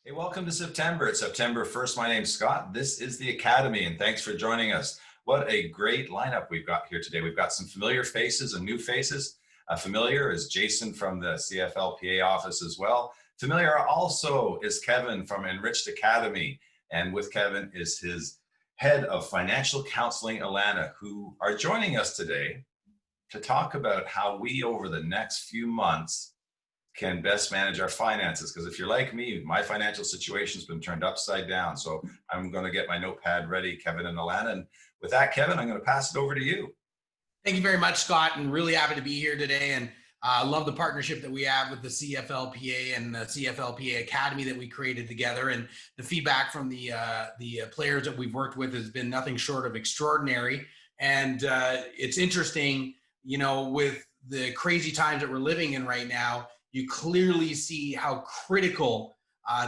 Hey, welcome to September. It's September 1st. My name's Scott. This is the Academy, and thanks for joining us. What a great lineup we've got here today. We've got some familiar faces and new faces. Familiar is Jason from the CFLPA office as well. Familiar also is Kevin from Enriched Academy, and with Kevin is his head of financial counseling, Alana, who are joining us today to talk about how we, over the next few months, can best manage our finances. Because if you're like me, my financial situation's been turned upside down. So I'm going to get my notepad ready, Kevin and Alana. And with that, Kevin, I'm going to pass it over to you. Thank you very much, Scott, and really happy to be here today. And love the partnership that we have with the CFLPA and the CFLPA Academy that we created together. And the feedback from the players that we've worked with has been nothing short of extraordinary. And it's interesting, with the crazy times that we're living in right now, you clearly see how critical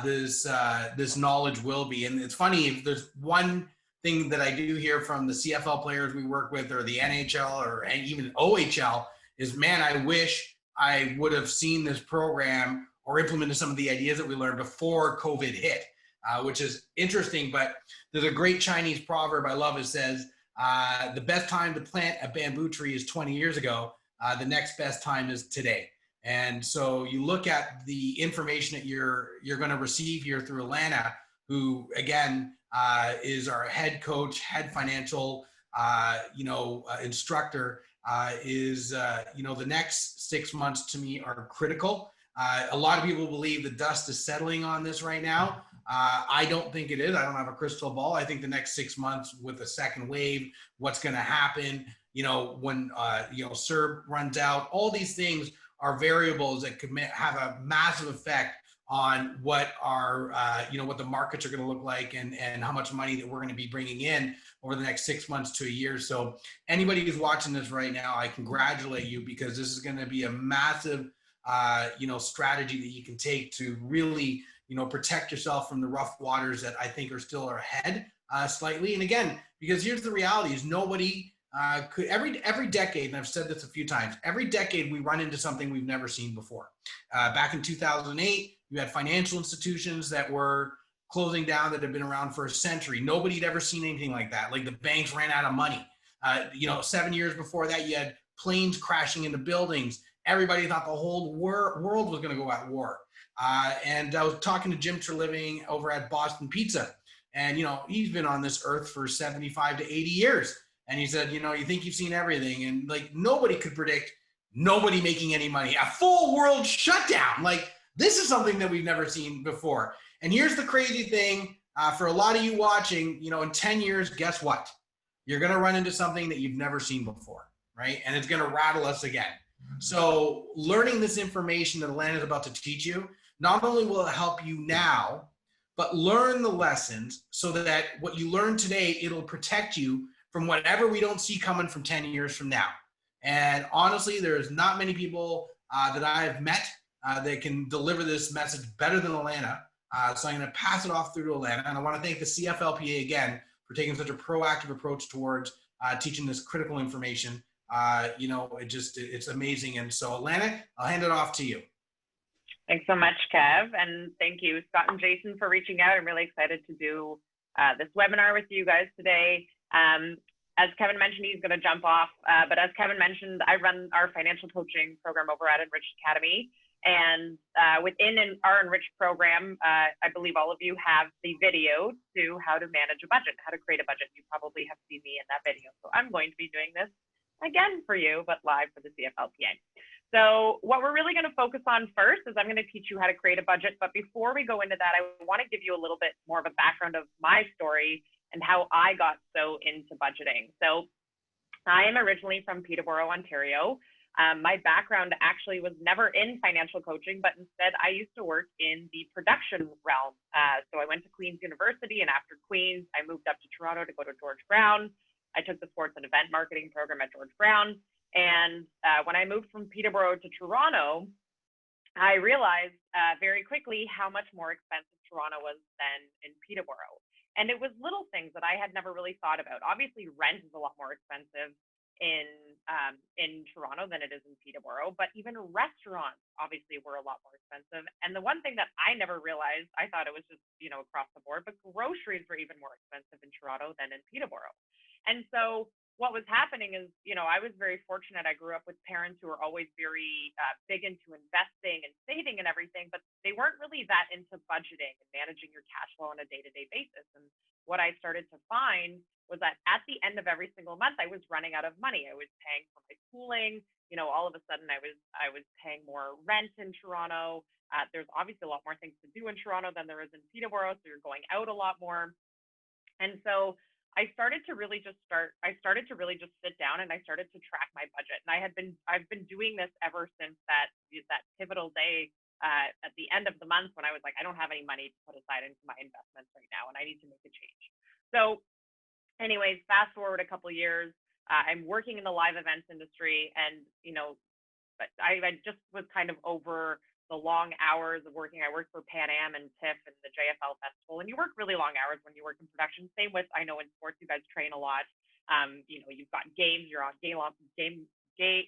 this knowledge will be. And it's funny, if there's one thing that I do hear from the CFL players we work with, or the NHL, or even OHL, is, man, I wish I would have seen this program or implemented some of the ideas that we learned before COVID hit, which is interesting. But there's a great Chinese proverb I love. It says, the best time to plant a bamboo tree is 20 years ago. The next best time is today. And so you look at the information that you're going to receive here through Alana, who, again, is our head coach, head financial, instructor, the next 6 months to me are critical. A lot of people believe the dust is settling on this right now. I don't think it is. I don't have a crystal ball. I think the next 6 months with the second wave, what's going to happen, when, CERB runs out, all these things are variables that could have a massive effect on what our, what the markets are going to look like, and how much money that we're going to be bringing in over the next 6 months to a year. So anybody who's watching this right now, I congratulate you, because this is going to be a massive, strategy that you can take to really, protect yourself from the rough waters that I think are still ahead slightly. And again, because here's the reality: is nobody could every decade, and I've said this a few times, every decade we run into something we've never seen before. Back in 2008, you had financial institutions that were closing down that had been around for a century. Nobody had ever seen anything like that. Like, the banks ran out of money. 7 years before that, you had planes crashing into buildings. Everybody thought the whole world was going to go at war. And I was talking to Jim Treliving over at Boston Pizza. And, he's been on this earth for 75 to 80 years. And he said, you think you've seen everything. And nobody could predict nobody making any money. A full world shutdown. This is something that we've never seen before. And here's the crazy thing, for a lot of you watching, in 10 years, guess what? You're going to run into something that you've never seen before, right? And it's going to rattle us again. So learning this information that Alana is about to teach you, not only will it help you now, but learn the lessons so that what you learn today, it'll protect you from whatever we don't see coming from 10 years from now. And honestly, there's not many people that I have met that can deliver this message better than Alana. So I'm going to pass it off through to Alana. And I want to thank the CFLPA again for taking such a proactive approach towards teaching this critical information. It's amazing. And so, Alana, I'll hand it off to you. Thanks so much, Kev. And thank you, Scott and Jason, for reaching out. I'm really excited to do this webinar with you guys today. As Kevin mentioned, he's going to jump off. But as Kevin mentioned, I run our financial coaching program over at Enriched Academy. And within our Enriched program, I believe all of you have the video to how to manage a budget, how to create a budget. You probably have seen me in that video. So I'm going to be doing this again for you, but live for the CFLPA. So what we're really going to focus on first is I'm going to teach you how to create a budget. But before we go into that, I want to give you a little bit more of a background of my story and how I got so into budgeting. So I am originally from Peterborough, Ontario. My background actually was never in financial coaching, but instead I used to work in the production realm. So I went to Queen's University, and after Queen's, I moved up to Toronto to go to George Brown. I took the sports and event marketing program at George Brown. And when I moved from Peterborough to Toronto, I realized very quickly how much more expensive Toronto was than in Peterborough. And it was little things that I had never really thought about. Obviously, rent is a lot more expensive in Toronto than it is in Peterborough, but even restaurants obviously were a lot more expensive. And the one thing that I never realized, I thought it was just, you know, across the board, but groceries were even more expensive in Toronto than in Peterborough. And so what was happening is, you know, I was very fortunate. I grew up with parents who were always very big into investing and saving and everything, but they weren't really that into budgeting and managing your cash flow on a day-to-day basis. And what I started to find was that at the end of every single month, I was running out of money. I was paying for my schooling. You know, all of a sudden I was paying more rent in Toronto. There's obviously a lot more things to do in Toronto than there is in Peterborough, so you're going out a lot more. And so I started to really just sit down and I started to track my budget. And I've been doing this ever since that pivotal day at the end of the month when I was like, I don't have any money to put aside into my investments right now, and I need to make a change. So anyways, fast forward a couple of years, I'm working in the live events industry, and you know, I just was kind of over the long hours of working. I worked for Pan Am and TIFF and the JFL Festival, and you work really long hours when you work in production. Same with, I know in sports you guys train a lot. You know, you've got games, you're on day-long games, and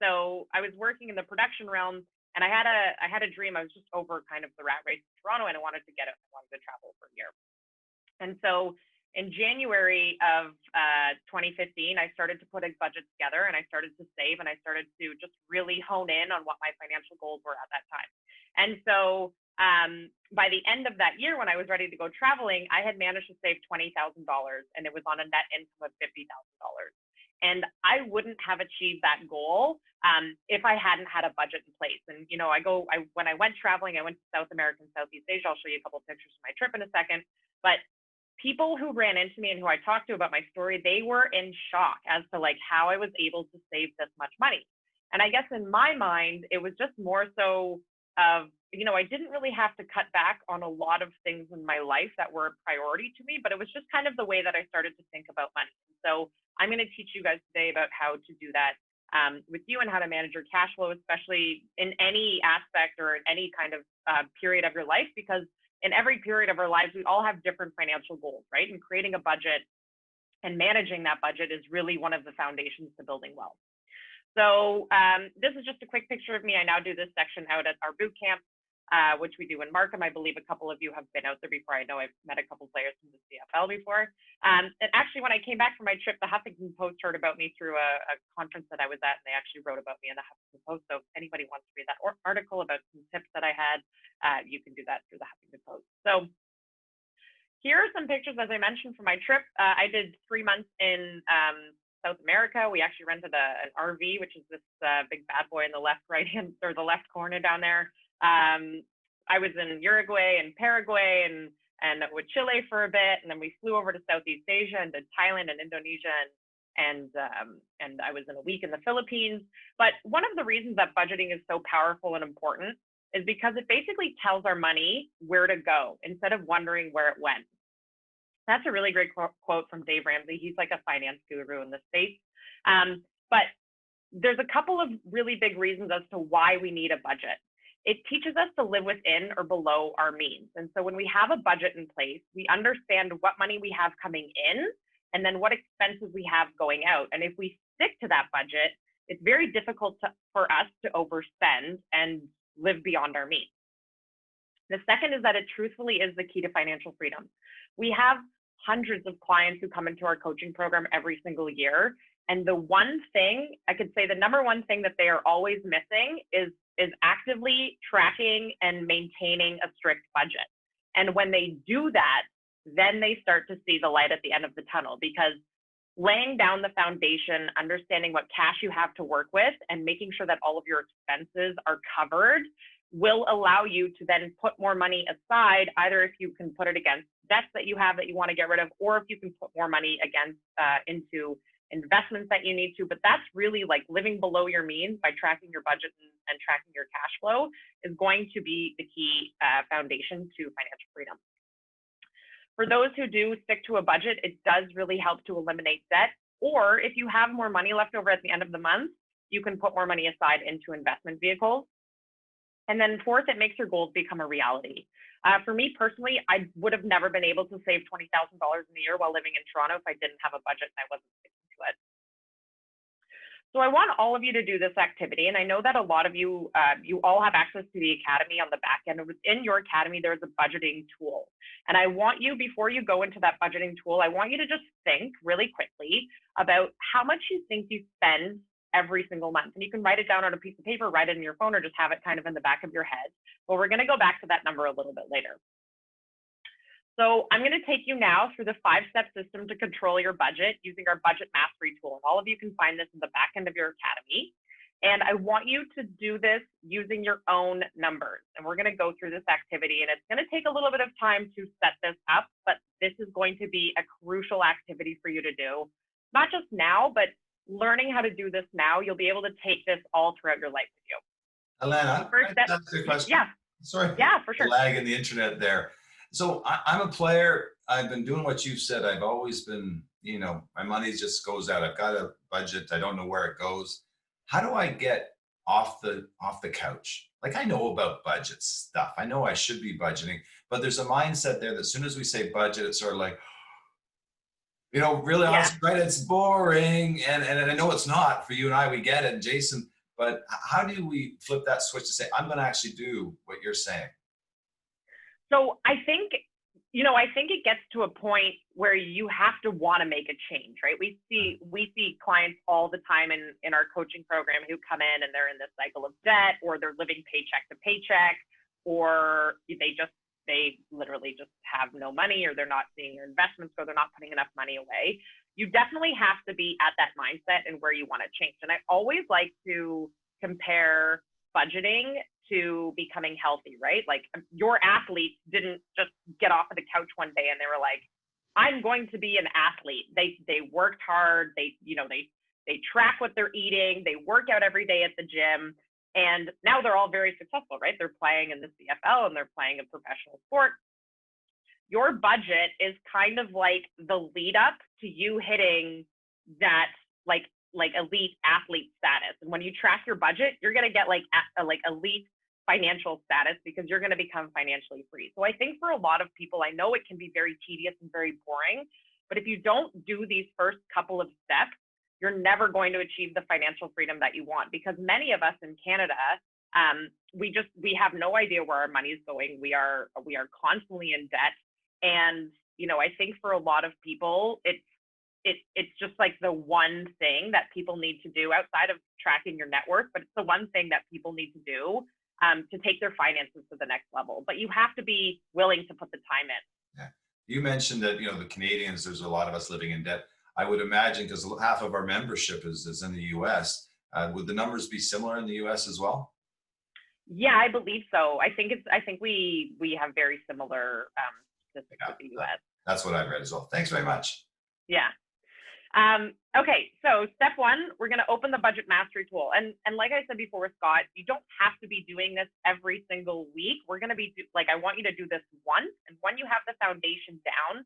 so I was working in the production realm, and I had a dream. I was just over kind of the rat race in Toronto, and I wanted to get it. I wanted to travel for a year, and so in January of 2015, I started to put a budget together, and I started to save, and I started to just really hone in on what my financial goals were at that time. And so by the end of that year, when I was ready to go traveling, I had managed to save $20,000, and it was on a net income of $50,000. And I wouldn't have achieved that goal if I hadn't had a budget in place. And you know, when I went traveling, I went to South America and Southeast Asia. I'll show you a couple of pictures of my trip in a second, but people who ran into me and who I talked to about my story, they were in shock as to like how I was able to save this much money. And I guess in my mind, it was just more so of, you know, I didn't really have to cut back on a lot of things in my life that were a priority to me, but it was just kind of the way that I started to think about money. So I'm going to teach you guys today about how to do that with you and how to manage your cash flow, especially in any aspect or in any kind of period of your life, because in every period of our lives, we all have different financial goals, right? And creating a budget and managing that budget is really one of the foundations to building wealth. So this is just a quick picture of me. I now do this section out at our boot camp, which we do in Markham. I believe a couple of you have been out there before. I know I've met a couple players from the CFL before. And actually, when I came back from my trip, the Huffington Post heard about me through a conference that I was at, and they actually wrote about me in the Huffington Post. So if anybody wants to read that article about some tips that I had, you can do that through the Huffington Post. So here are some pictures, as I mentioned, from my trip. I did 3 months in South America. We actually rented an RV, which is this big bad boy in the left left corner down there. I was in Uruguay and Paraguay and with Chile for a bit, and then we flew over to Southeast Asia and did Thailand and Indonesia, and I was in a week in the Philippines. But one of the reasons that budgeting is so powerful and important is because it basically tells our money where to go instead of wondering where it went. That's a really great quote from Dave Ramsey. He's like a finance guru in the States. But there's a couple of really big reasons as to why we need a budget. It teaches us to live within or below our means. And so when we have a budget in place, we understand what money we have coming in and then what expenses we have going out. And if we stick to that budget, it's very difficult for us to overspend and live beyond our means. The second is that it truthfully is the key to financial freedom. We have hundreds of clients who come into our coaching program every single year. And the one thing, I could say the number one thing that they are always missing is actively tracking and maintaining a strict budget. And when they do that, then they start to see the light at the end of the tunnel, because laying down the foundation, understanding what cash you have to work with, and making sure that all of your expenses are covered will allow you to then put more money aside, either if you can put it against debts that you have that you want to get rid of, or if you can put more money against into investments that you need to. But that's really like living below your means by tracking your budget and tracking your cash flow is going to be the key foundation to financial freedom. For those who do stick to a budget, it does really help to eliminate debt. Or if you have more money left over at the end of the month, you can put more money aside into investment vehicles. And then fourth, it makes your goals become a reality. For me personally, I would have never been able to save $20,000 in a year while living in Toronto if I didn't have a budget and I wasn't sticking to it. So I want all of you to do this activity. And I know that a lot of you, you all have access to the Academy on the back end. Within your Academy, there's a budgeting tool. And I want you, before you go into that budgeting tool, I want you to just think really quickly about how much you think you spend every single month. And you can write it down on a piece of paper, write it in your phone, or just have it kind of in the back of your head. But we're going to go back to that number a little bit later. So I'm going to take you now through the 5-step system to control your budget using our budget mastery tool. And all of you can find this in the back end of your Academy. And I want you to do this using your own numbers. And we're going to go through this activity, and it's going to take a little bit of time to set this up, but this is going to be a crucial activity for you to do, not just now, but learning how to do this now. You'll be able to take this all throughout your life with you. Alana, that's the question. Yeah. Sorry. Yeah, for sure. The lag in the internet there. So I'm a player. I've been doing what you said. I've always been, you know, my money just goes out. I've got a budget. I don't know where it goes. How do I get off the couch? Like, I know about budget stuff. I know I should be budgeting, but there's a mindset there that as soon as we say budget, it's sort of like, you know, really honestly, right? It's boring. And I know it's not for you and I, we get it, Jason, but how do we flip that switch to say, I'm going to actually do what you're saying? So I think, you know, I think it gets to a point where you have to want to make a change, right? We see clients all the time in our coaching program who come in and they're in this cycle of debt, or they're living paycheck to paycheck, or they literally just have no money, or they're not seeing their investments, or they're not putting enough money away. You definitely have to be at that mindset and where you want to change. And I always like to compare budgeting to becoming healthy, right? Like, your athletes didn't just get off of the couch one day and they were like, I'm going to be an athlete. They worked hard. They track what they're eating. They work out every day at the gym. And now they're all very successful, right? They're playing in the CFL and they're playing a professional sport. Your budget is kind of like the lead up to you hitting that like elite athlete status. And when you track your budget, you're going to get like elite financial status, because you're going to become financially free. So I think for a lot of people, I know it can be very tedious and very boring, but if you don't do these first couple of steps, you're never going to achieve the financial freedom that you want. Because many of us in Canada, we have no idea where our money is going. We are constantly in debt. And, you know, I think for a lot of people, it's just like the one thing that people need to do outside of tracking your net worth, but it's the one thing that people need to do to take their finances to the next level. But you have to be willing to put the time in. Yeah. You mentioned that, you know, the Canadians, there's a lot of us living in debt. I would imagine, because half of our membership is in the US, would the numbers be similar in the US as well? Yeah, I believe so. I think we have very similar statistics with the US. That's what I read as well. Thanks very much. Yeah. Okay, so step one, we're going to open the budget mastery tool. And like I said before with Scott, you don't have to be doing this every single week. We're going to be I want you to do this once. And when you have the foundation down,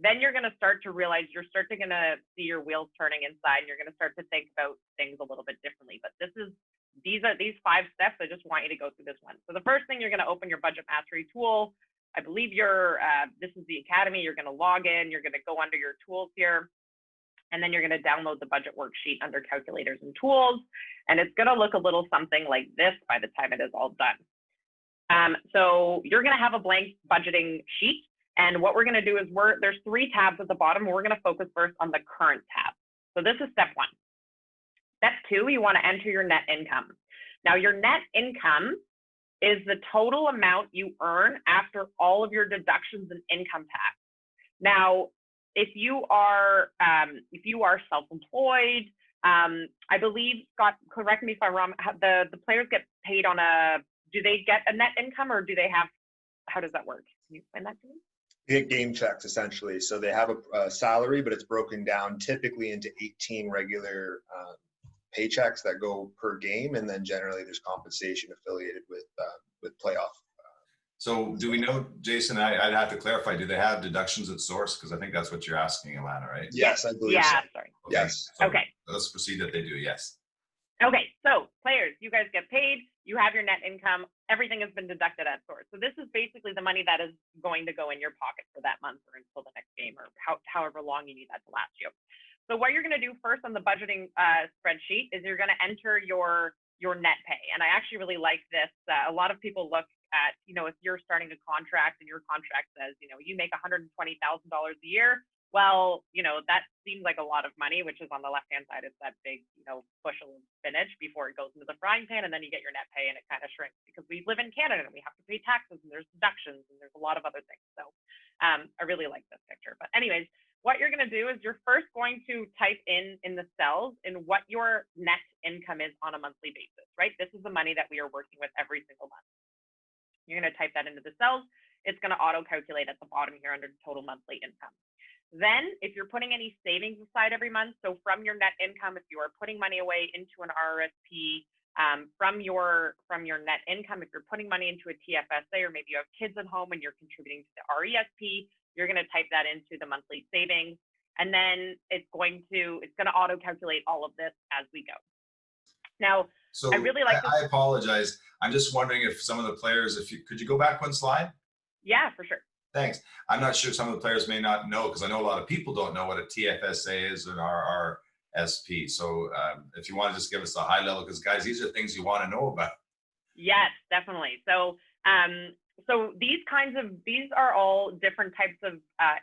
then you're going to start to realize, you're starting to see your wheels turning inside, and you're going to start to think about things a little bit differently. But these 5 steps. I just want you to go through this one. So the first thing, you're going to open your budget mastery tool. I believe this is the Academy. You're going to log in. You're going to go under your tools here. And then you're going to download the budget worksheet under calculators and tools. And it's going to look a little something like this by the time it is all done. So you're going to have a blank budgeting sheet. And what we're going to do is there's 3 tabs at the bottom. We're going to focus first on the current tab. So this is step 1. Step 2, you want to enter your net income. Now, your net income is the total amount you earn after all of your deductions and income tax. Now, if you are self-employed, I believe, Scott, correct me if I'm wrong, the players get paid do they get a net income, or do they have, how does that work? Can you explain that to me? They get game checks, essentially. So they have a salary, but it's broken down typically into 18 regular paychecks that go per game, and then generally there's compensation affiliated with playoff. So do we know, Jason, I'd have to clarify, do they have deductions at source? Because I think that's what you're asking, Alana, right? Yes, I believe so. Sorry. Okay. Yes. So okay. Let's proceed that they do, yes. Okay, so players, you guys get paid. You have your net income. everything has been deducted at source. So this is basically the money that is going to go in your pocket for that month or until the next game, or however long you need that to last you. So what you're going to do first on the budgeting spreadsheet is you're going to enter your net pay. And I actually really like this. A lot of people look at, if you're starting a contract and your contract says, you make $120,000 a year. Well, that seems like a lot of money, which is on the left-hand side. It's that big, bushel of spinach before it goes into the frying pan, and then you get your net pay, and it kind of shrinks because we live in Canada and we have to pay taxes, and there's deductions, and there's a lot of other things. So I really like this picture. But anyways, what you're going to do is you're first going to type in the cells in what your net income is on a monthly basis, right? This is the money that we are working with every single month. You're going to type that into the cells. It's going to auto-calculate at the bottom here under total monthly income. Then, if you're putting any savings aside every month, so from your net income, if you are putting money away into an RRSP, from your net income, if you're putting money into a TFSA, or maybe you have kids at home and you're contributing to the RESP, you're going to type that into the monthly savings, and then it's going to auto calculate all of this as we go. Now, So I really like this. I apologize. I'm just wondering if some of the players, could you go back one slide? Yeah, for sure. Thanks. I'm not sure some of the players may not know, because I know a lot of people don't know what a TFSA is and RRSP. So if you want to just give us a high level, because guys, these are things you want to know about. Yes, definitely. So so these are all different types of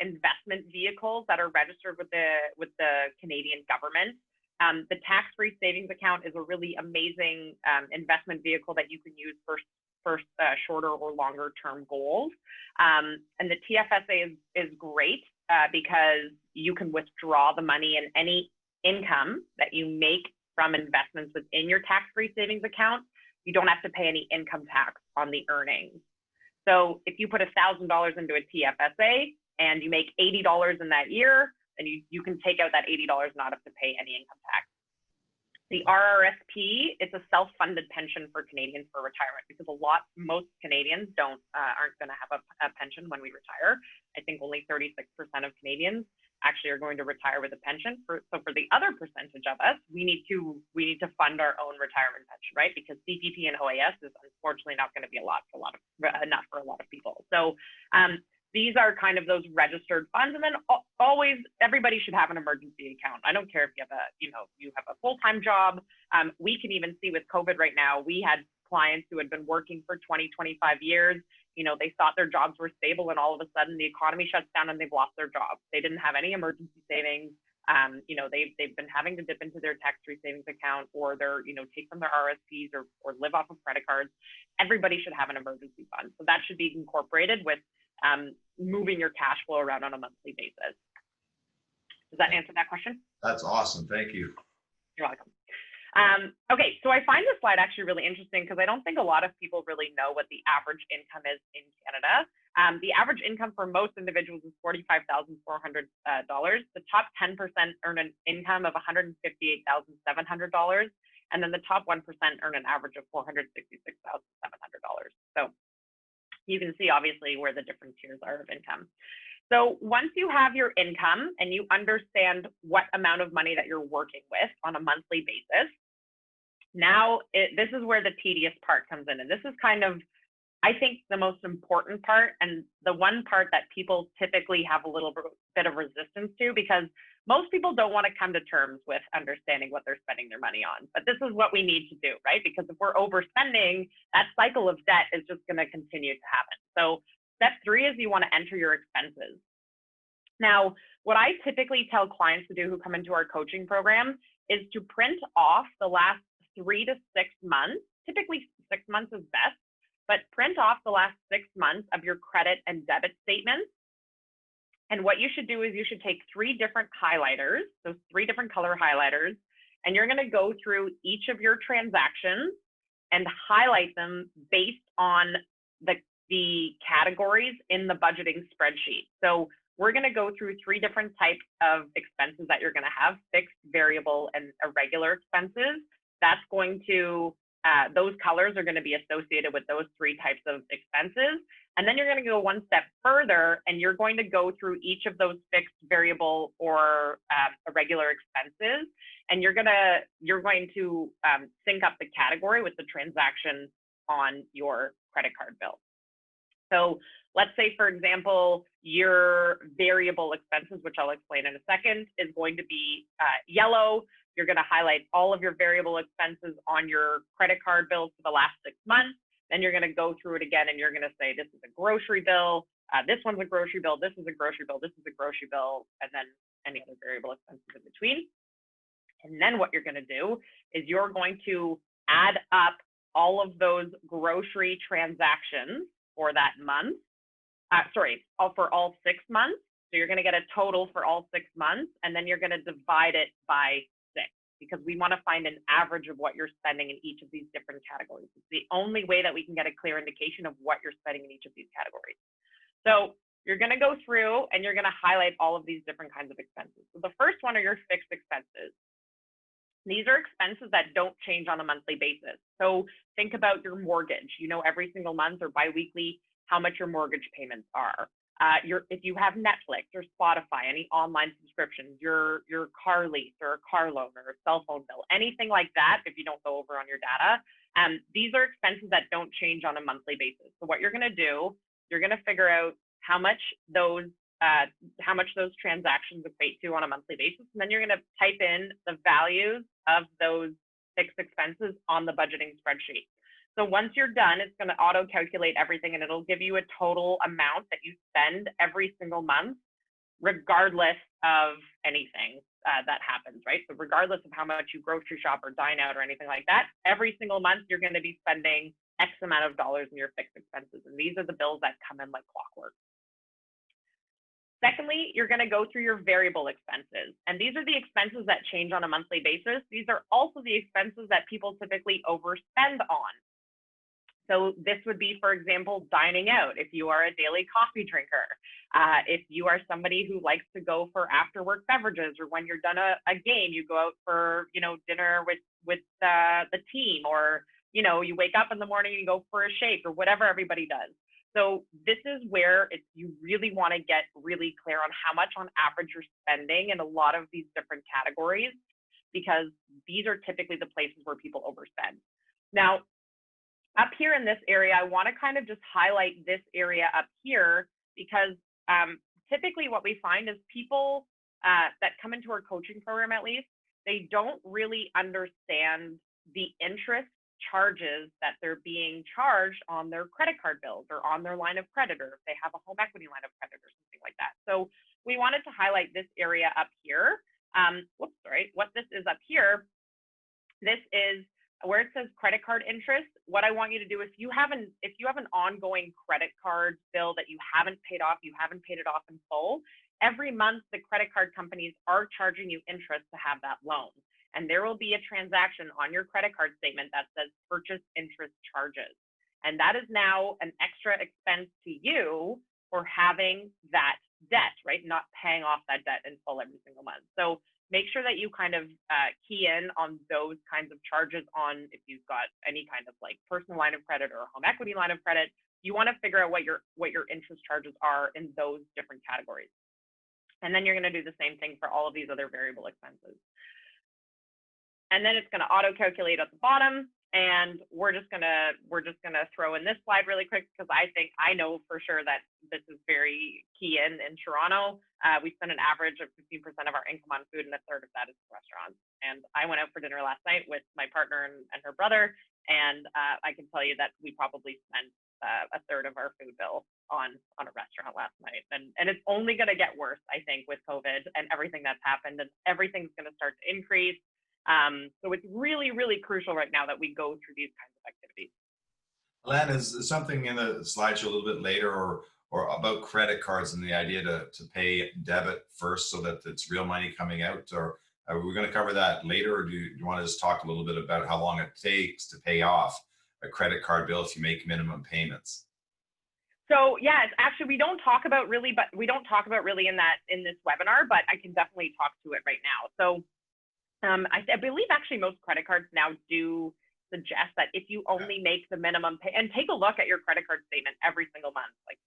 investment vehicles that are registered with the Canadian government. The tax-free savings account is a really amazing investment vehicle that you can use for shorter or longer term goals. And the TFSA is great because you can withdraw the money, and any income that you make from investments within your tax-free savings account, you don't have to pay any income tax on the earnings. So if you put $1,000 into a TFSA and you make $80 in that year, then you can take out that $80 and not have to pay any income tax. The RRSP, it's a self-funded pension for Canadians for retirement, because most Canadians aren't going to have a pension when we retire. I think only 36% of Canadians actually are going to retire with a pension. So for the other percentage of us, we need to fund our own retirement pension, right? Because CPP and OAS is unfortunately not going to be enough for a lot of people. So these are kind of those registered funds. And then always, everybody should have an emergency account. I don't care if you have a full-time job. We can even see with COVID right now, we had clients who had been working for 20, 25 years. They thought their jobs were stable, and all of a sudden the economy shuts down and they've lost their jobs. They didn't have any emergency savings. They've been having to dip into their tax-free savings account, or take from their RSPs or live off of credit cards. Everybody should have an emergency fund. So that should be incorporated with moving your cash flow around on a monthly basis. Does that answer that question? That's awesome. Thank you. You're welcome. Okay, so I find this slide actually really interesting, because I don't think a lot of people really know what the average income is in Canada. The average income for most individuals is $45,400. The top 10% earn an income of $158,700, and then the top 1% earn an average of $466,700. So you can see obviously where the different tiers are of income. So once you have your income and you understand what amount of money that you're working with on a monthly basis, now this is where the tedious part comes in. And this is kind of, I think, the most important part, and the one part that people typically have a little bit of resistance to, because most people don't want to come to terms with understanding what they're spending their money on. But this is what we need to do, right? Because if we're overspending, that cycle of debt is just going to continue to happen. So step 3 is you want to enter your expenses. Now, what I typically tell clients to do who come into our coaching program is to print off the last 3 to 6 months. Typically 6 months is best, but print off the last 6 months of your credit and debit statements. And what you should do is you should take 3 different highlighters, so 3 different color highlighters, and you're going to go through each of your transactions and highlight them based on the categories in the budgeting spreadsheet. So we're going to go through 3 different types of expenses that you're going to have: fixed, variable, and irregular expenses. That's going to, those colors are going to be associated with those 3 types of expenses. And then you're going to go one step further, and you're going to go through each of those fixed, variable, or irregular expenses. And you're going to sync up the category with the transaction on your credit card bill. So let's say, for example, your variable expenses, which I'll explain in a second, is going to be yellow. You're going to highlight all of your variable expenses on your credit card bills for the last 6 months. Then you're going to go through it again and you're going to say, this is a grocery bill, this one's a grocery bill, this is a grocery bill, this is a grocery bill, and then any other variable expenses in between. And then what you're going to do is you're going to add up all of those grocery transactions for that month, for all 6 months. So you're going to get a total for all 6 months, and then you're going to divide it by 6, because we want to find an average of what you're spending in each of these different categories. It's the only way that we can get a clear indication of what you're spending in each of these categories. So you're going to go through and you're going to highlight all of these different kinds of expenses. So the first one are your fixed expenses. These are expenses that don't change on a monthly basis. So think about your mortgage. You know, every single month or biweekly how much your mortgage payments are. If you have Netflix or Spotify, any online subscriptions, your car lease or a car loan or a cell phone bill, anything like that, if you don't go over on your data, these are expenses that don't change on a monthly basis. So what you're going to do, you're going to figure out how much those transactions equate to on a monthly basis, and then you're going to type in the values of those fixed expenses on the budgeting spreadsheet. So once you're done, it's going to auto calculate everything, and it'll give you a total amount that you spend every single month, regardless of anything that happens, right? So regardless of how much you grocery shop or dine out or anything like that, every single month you're going to be spending X amount of dollars in your fixed expenses, and these are the bills that come in like clockwork. Secondly, you're going to go through your variable expenses, and these are the expenses that change on a monthly basis. These are also the expenses that people typically overspend on. So this would be, for example, dining out. If you are a daily coffee drinker, if you are somebody who likes to go for after work beverages, or when you're done a game, you go out for, dinner with the team, or, you wake up in the morning and go for a shake, or whatever everybody does. So this is where you really want to get really clear on how much on average you're spending in a lot of these different categories, because these are typically the places where people overspend. Now, up here in this area, I want to kind of just highlight this area up here, because typically what we find is people that come into our coaching program, at least, they don't really understand the interest charges that they're being charged on their credit card bills or on their line of credit, or if they have a home equity line of credit or something like that. So we wanted to highlight this area up here. What this is up here, this is where it says credit card interest. What I want you to do, if you have an ongoing credit card bill that you haven't paid off, you haven't paid it off in full, every month the credit card companies are charging you interest to have that loan. And there will be a transaction on your credit card statement that says purchase interest charges. And that is now an extra expense to you for having that debt, right? Not paying off that debt in full every single month. So make sure that you kind of key in on those kinds of charges on, if you've got any kind of like personal line of credit or home equity line of credit, you want to figure out what your interest charges are in those different categories. And then you're going to do the same thing for all of these other variable expenses. And then it's going to auto calculate at the bottom. And we're just gonna throw in this slide really quick, because I know for sure that this is very key in Toronto. We spend an average of 15% of our income on food, and a third of that is restaurants. And I went out for dinner last night with my partner and her brother, and I can tell you that we probably spent a third of our food bill on a restaurant last night. And it's only going to get worse, I think, with COVID and everything that's happened, and everything's going to start to increase. So it's really, really crucial right now that we go through these kinds of activities. Len, is something in the slideshow a little bit later or about credit cards and the idea to pay debit first so that it's real money coming out? Or are we going to cover that later? Or do you want to just talk a little bit about how long it takes to pay off a credit card bill if you make minimum payments? So yeah, it's actually, we don't talk about really in this webinar, but I can definitely talk to it right now. So I believe actually most credit cards now do suggest that if you only make the minimum pay, and take a look at your credit card statement every single month. Like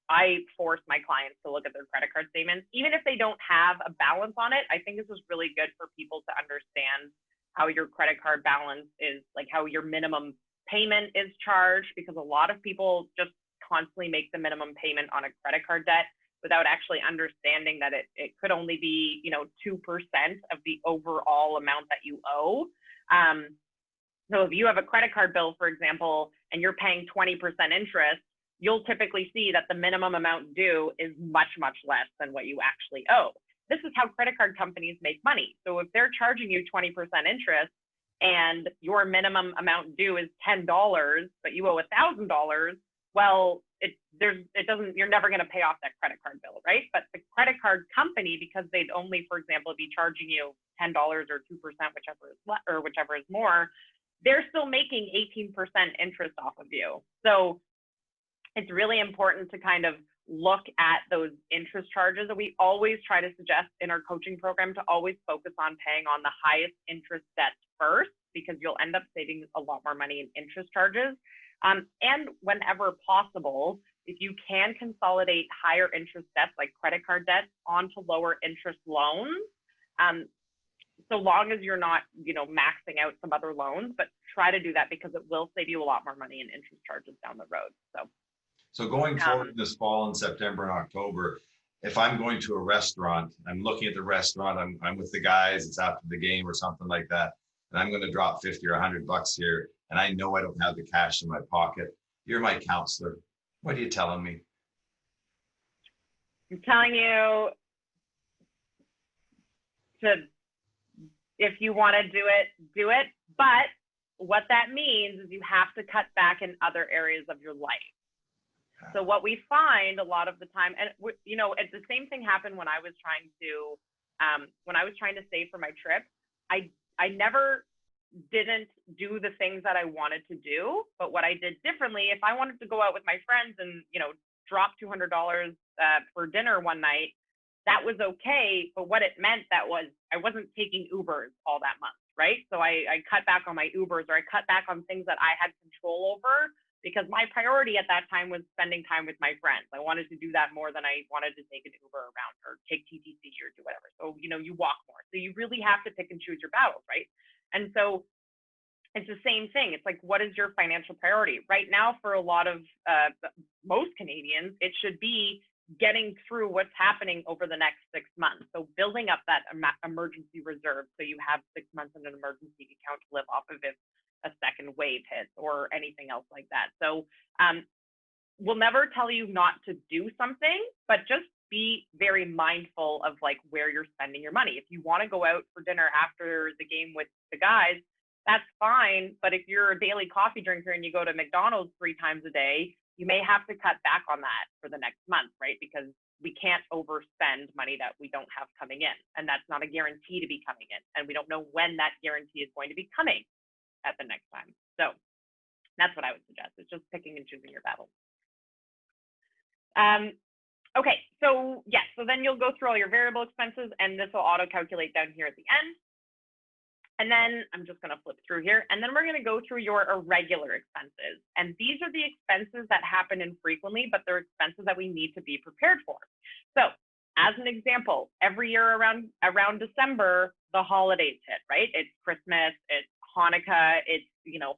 I force my clients to look at their credit card statements, even if they don't have a balance on it. I think this is really good for people to understand how your credit card balance is, like how your minimum payment is charged, because a lot of people just constantly make the minimum payment on a credit card debt without actually understanding that it could only be, 2% of the overall amount that you owe. So if you have a credit card bill, for example, and you're paying 20% interest, you'll typically see that the minimum amount due is much, much less than what you actually owe. This is how credit card companies make money. So if they're charging you 20% interest and your minimum amount due is $10, but you owe $1,000, well, you're never going to pay off that credit card bill, right? But the credit card company, because they'd only, for example, be charging you $10 or 2%, whichever is more, they're still making 18% interest off of you. So it's really important to kind of look at those interest charges. And we always try to suggest in our coaching program to always focus on paying on the highest interest debts first, because you'll end up saving a lot more money in interest charges. And whenever possible, if you can consolidate higher interest debts like credit card debts onto lower interest loans, so long as you're not, maxing out some other loans, but try to do that because it will save you a lot more money in interest charges down the road. So going forward this fall in September and October, if I'm going to a restaurant, I'm looking at the restaurant, I'm with the guys, it's after the game or something like that, and I'm going to drop 50 or $100 here, and I know I don't have the cash in my pocket. You're my counselor. What are you telling me? I'm telling you if you want to do it. But what that means is you have to cut back in other areas of your life. So what we find a lot of the time, and the same thing happened when I was trying to save for my trip. I never didn't do the things that I wanted to do, but what I did differently, if I wanted to go out with my friends and drop $200 for dinner one night, that was okay. But what it meant that was I wasn't taking Ubers all that month, right? So I cut back on my Ubers, or I cut back on things that I had control over, because my priority at that time was spending time with my friends. I wanted to do that more than I wanted to take an Uber around or take TTC or do whatever. So, you walk more. So you really have to pick and choose your battles, right? And so it's the same thing. It's like, what is your financial priority? Right now, for a lot of most Canadians, it should be getting through what's happening over the next 6 months. So building up that emergency reserve, so you have 6 months in an emergency account to live off of if a second wave hits or anything else like that. So we'll never tell you not to do something, but just be very mindful of like where you're spending your money. If you want to go out for dinner after the game with the guys, that's fine. But if you're a daily coffee drinker and you go to McDonald's 3 times a day, you may have to cut back on that for the next month, right? Because we can't overspend money that we don't have coming in. And that's not a guarantee to be coming in. And we don't know when that guarantee is going to be coming at the next time. So that's what I would suggest. It's just picking and choosing your battles. Okay, so yes, so then you'll go through all your variable expenses, and this will auto calculate down here at the end. And then I'm just going to flip through here, and then we're going to go through your irregular expenses. And these are the expenses that happen infrequently, but they're expenses that we need to be prepared for. So as an example, every year around December, the holidays hit, right? It's Christmas, it's Hanukkah, it's,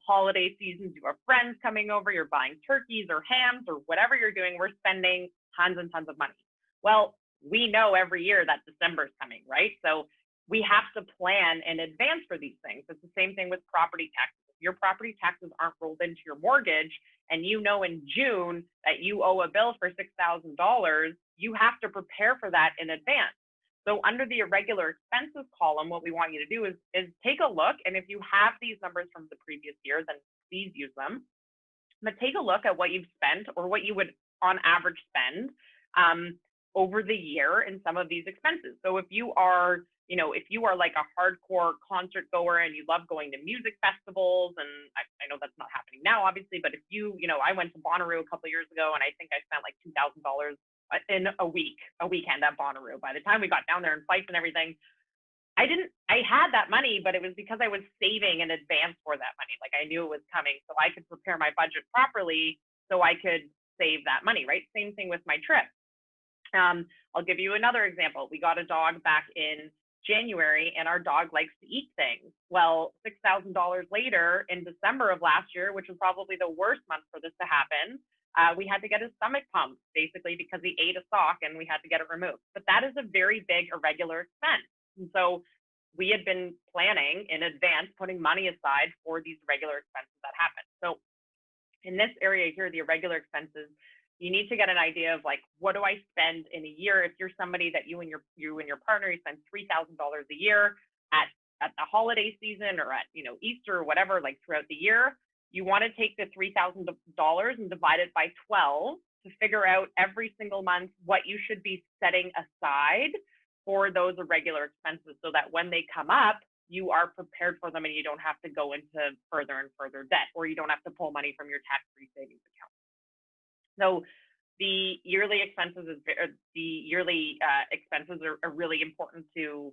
holiday seasons, you have friends coming over, you're buying turkeys or hams or whatever you're doing, we're spending tons and tons of money. Well, we know every year that December is coming, right? So we have to plan in advance for these things. It's the same thing with property taxes. If your property taxes aren't rolled into your mortgage and in June that you owe a bill for $6,000, you have to prepare for that in advance. So under the irregular expenses column, what we want you to do is take a look. And if you have these numbers from the previous year, then please use them. But take a look at what you've spent or what you would on average spend over the year in some of these expenses. So if you are like a hardcore concert goer and you love going to music festivals, and I know that's not happening now, obviously, but if I went to Bonnaroo a couple of years ago and I think I spent like $2,000 in a weekend at Bonnaroo. By the time we got down there and flights and everything, I had that money, but it was because I was saving in advance for that money. Like I knew it was coming, so I could prepare my budget properly so I could save that money, right? Same thing with my trip. I'll give you another example. We got a dog back in January and our dog likes to eat things. Well, $6,000 later in December of last year, which was probably the worst month for this to happen, we had to get his stomach pumped basically because he ate a sock and we had to get it removed. But that is a very big irregular expense. And so we had been planning in advance, putting money aside for these regular expenses that happen. So in this area here, the irregular expenses, you need to get an idea of like, what do I spend in a year? If you're somebody that you and your partner, you spend $3,000 a year at the holiday season or at, Easter or whatever, like throughout the year, you want to take the $3,000 and divide it by 12 to figure out every single month what you should be setting aside for those irregular expenses so that when they come up, you are prepared for them and you don't have to go into further and further debt, or you don't have to pull money from your tax-free savings account. So the yearly expenses are really important to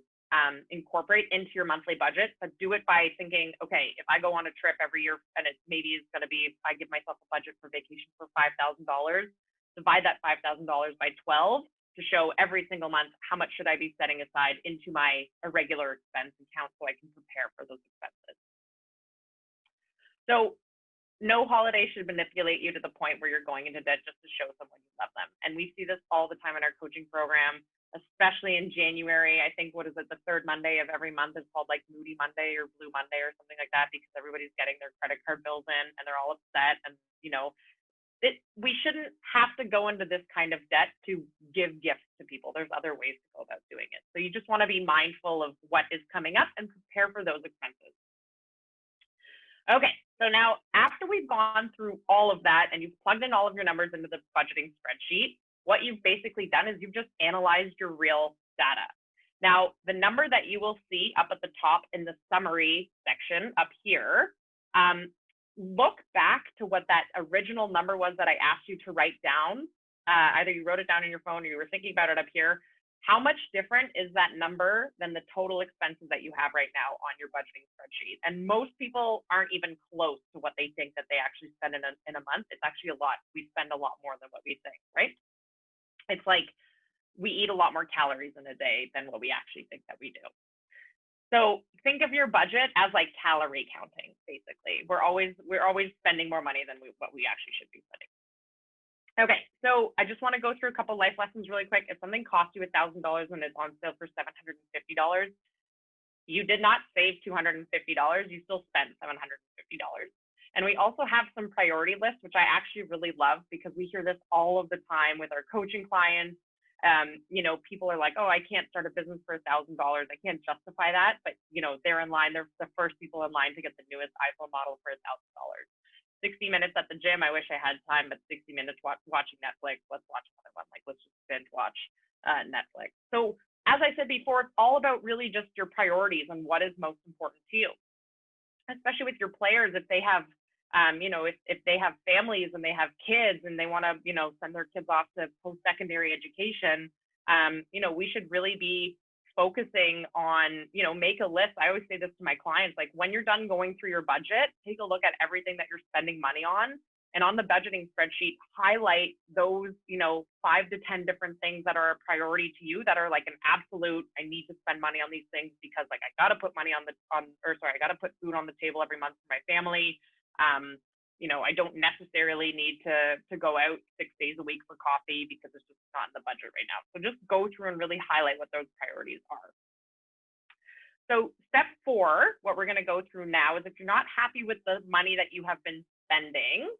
incorporate into your monthly budget, but do it by thinking, okay, if I go on a trip every year and it maybe is going to be, if I give myself a budget for vacation for $5,000, divide that $5,000 by 12 to show every single month how much should I be setting aside into my irregular expense account so I can prepare for those expenses. So no holiday should manipulate you to the point where you're going into debt just to show someone you love them. And we see this all the time in our coaching program, especially in January. I think, what is it, the third Monday of every month is called like Moody Monday or Blue Monday or something like that, because everybody's getting their credit card bills in and they're all upset. And, we shouldn't have to go into this kind of debt to give gifts to people. There's other ways to go about doing it. So you just want to be mindful of what is coming up and prepare for those expenses. Okay, so now after we've gone through all of that and you've plugged in all of your numbers into the budgeting spreadsheet, what you've basically done is you've just analyzed your real data. Now, the number that you will see up at the top in the summary section up here, look back to what that original number was that I asked you to write down. Either you wrote it down on your phone or you were thinking about it up here. How much different is that number than the total expenses that you have right now on your budgeting spreadsheet? And most people aren't even close to what they think that they actually spend in a month. It's actually a lot. We spend a lot more than what we think, right? It's like we eat a lot more calories in a day than what we actually think that we do. So think of your budget as like calorie counting, basically. We're always spending more money than what we actually should be spending. Okay, so I just want to go through a couple life lessons really quick. If something costs you $1,000 and it's on sale for $750, you did not save $250, you still spent $750. And we also have some priority lists, which I actually really love because we hear this all of the time with our coaching clients. People are like, oh, I can't start a business for $1,000. I can't justify that. But, they're in line. They're the first people in line to get the newest iPhone model for $1,000. 60 minutes at the gym. I wish I had time, but 60 minutes watching Netflix. Let's watch another one. Like, let's just binge watch Netflix. So as I said before, it's all about really just your priorities and what is most important to you, especially with your players. If they have if they have families and they have kids and they want to, send their kids off to post-secondary education, we should really be focusing on, make a list. I always say this to my clients, like when you're done going through your budget, take a look at everything that you're spending money on. And on the budgeting spreadsheet, highlight those, 5 to 10 different things that are a priority to you that are like an absolute, I need to spend money on these things because like I got to put money I got to put food on the table every month for my family. I don't necessarily need to go out 6 days a week for coffee because it's just not in the budget right now. So just go through and really highlight what those priorities are. So step 4, what we're going to go through now is if you're not happy with the money that you have been spending,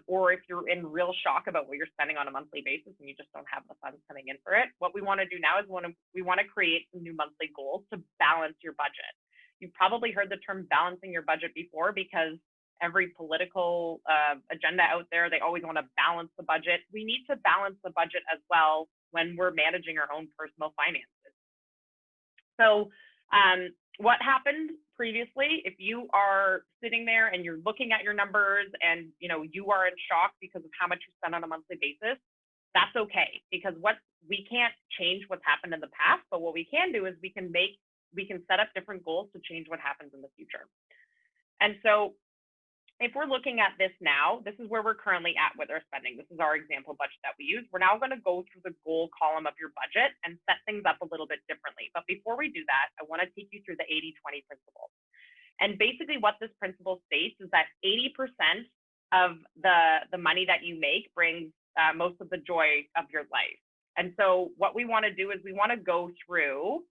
or if you're in real shock about what you're spending on a monthly basis and you just don't have the funds coming in for it, what we want to do now is we want to create some new monthly goals to balance your budget. You've probably heard the term balancing your budget before because every political agenda out there, they always want to balance the budget. We need to balance the budget as well when we're managing our own personal finances. So what happened previously, if you are sitting there and you're looking at your numbers and you are in shock because of how much you spend on a monthly basis, that's okay, because we can't change what's happened in the past, but what we can do is we can set up different goals to change what happens in the future. And so if we're looking at this now, this is where we're currently at with our spending. This is our example budget that we use. We're now going to go through the goal column of your budget and set things up a little bit differently. But before we do that, I want to take you through the 80-20 principle. And basically what this principle states is that 80% of the money that you make brings most of the joy of your life. And so what we want to do is we want to go through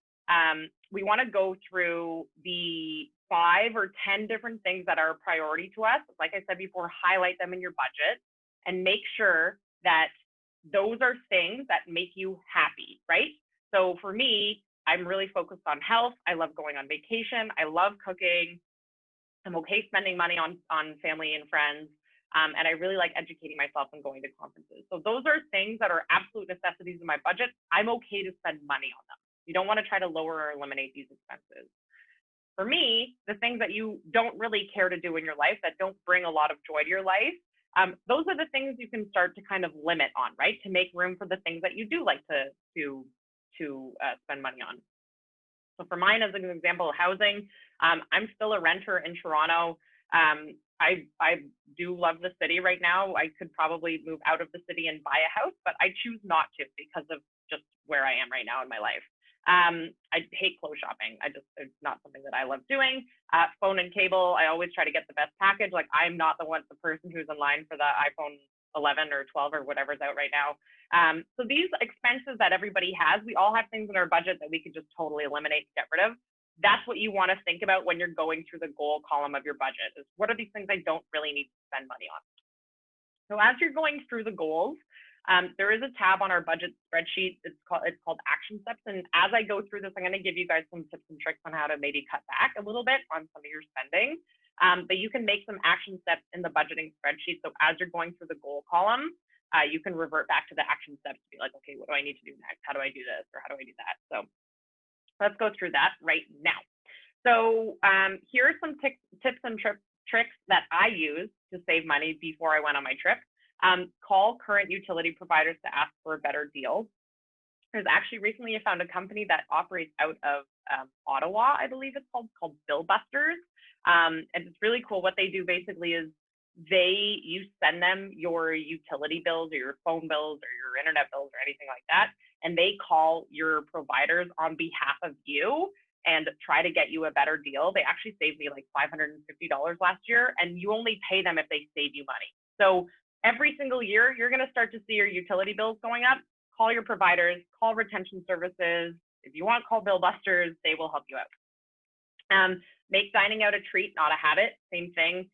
the 5 or 10 different things that are a priority to us. Like I said before, highlight them in your budget and make sure that those are things that make you happy, right? So for me, I'm really focused on health. I love going on vacation. I love cooking. I'm okay spending money on family and friends. And I really like educating myself and going to conferences. So those are things that are absolute necessities in my budget. I'm okay to spend money on them. You don't want to try to lower or eliminate these expenses. For me, the things that you don't really care to do in your life, that don't bring a lot of joy to your life, those are the things you can start to kind of limit on, right? To make room for the things that you do like to spend money on. So for mine, as an example, housing, I'm still a renter in Toronto. I do love the city right now. I could probably move out of the city and buy a house, but I choose not to because of just where I am right now in my life. I hate clothes shopping. It's not something that I love doing. Phone and cable, I always try to get the best package. Like I'm not the person who's in line for the iPhone 11 or 12 or whatever's out right now. So these expenses that everybody has, we all have things in our budget that we could just totally eliminate, get rid of. That's what you want to think about when you're going through the goal column of your budget, is what are these things I don't really need to spend money on? So as you're going through the goals, there is a tab on our budget spreadsheet. It's called action steps. And as I go through this, I'm going to give you guys some tips and tricks on how to maybe cut back a little bit on some of your spending. But you can make some action steps in the budgeting spreadsheet. So as you're going through the goal column, you can revert back to the action steps to be like, okay, what do I need to do next? How do I do this? Or how do I do that? So let's go through that right now. So here are some tips and tricks that I use to save money before I went on my trip. Call current utility providers to ask for a better deal. There's actually recently I found a company that operates out of Ottawa, I believe it's called Bill Busters. And it's really cool. What they do basically is you send them your utility bills or your phone bills or your internet bills or anything like that, and they call your providers on behalf of you and try to get you a better deal. They actually saved me like $550 last year, and you only pay them if they save you money. So every single year, you're going to start to see your utility bills going up. Call your providers, call retention services. If you want, call Bill Busters. They will help you out. Make dining out a treat, not a habit. Same thing.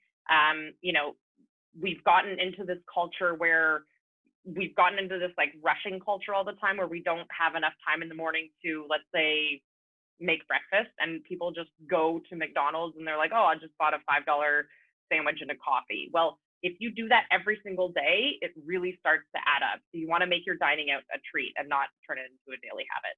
We've gotten into this culture where we've gotten into this like rushing culture all the time, where we don't have enough time in the morning to, let's say, make breakfast, and people just go to McDonald's and they're like, oh, I just bought a $5 sandwich and a coffee. Well, if you do that every single day, it really starts to add up. So you want to make your dining out a treat and not turn it into a daily habit.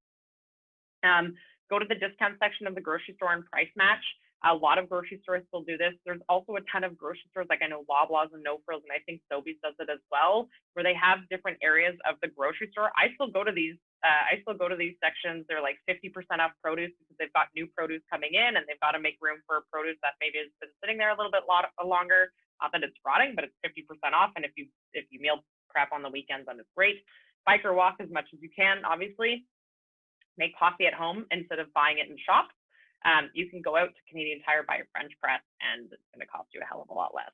Go to the discount section of the grocery store and price match. A lot of grocery stores still do this. There's also a ton of grocery stores, like I know Loblaws and No Frills, and I think Sobeys does it as well, where they have different areas of the grocery store. I still go to these sections. They're like 50% off produce because they've got new produce coming in, and they've got to make room for produce that maybe has been sitting there a little bit longer. Not that it's rotting, but it's 50% off. And if you meal prep on the weekends, then it's great. Bike or walk as much as you can, obviously. Make coffee at home instead of buying it in shops. You can go out to Canadian Tire, buy a French press, and it's going to cost you a hell of a lot less.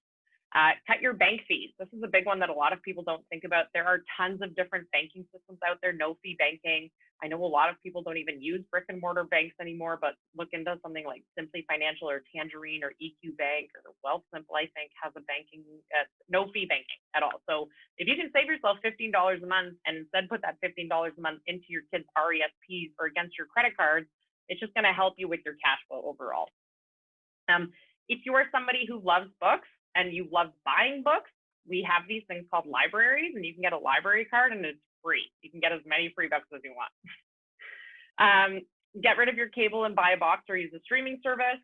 Cut your bank fees. This is a big one that a lot of people don't think about. There are tons of different banking systems out there, no fee banking. I know a lot of people don't even use brick and mortar banks anymore, but look into something like Simply Financial or Tangerine or EQ Bank or Wealthsimple, I think, has a banking, no fee banking at all. So if you can save yourself $15 a month and instead put that $15 a month into your kids' RESPs or against your credit cards, it's just going to help you with your cash flow overall. If you are somebody who loves books and you love buying books, we have these things called libraries, and you can get a library card and it's free. You can get as many free books as you want. Get rid of your cable and buy a box or use a streaming service.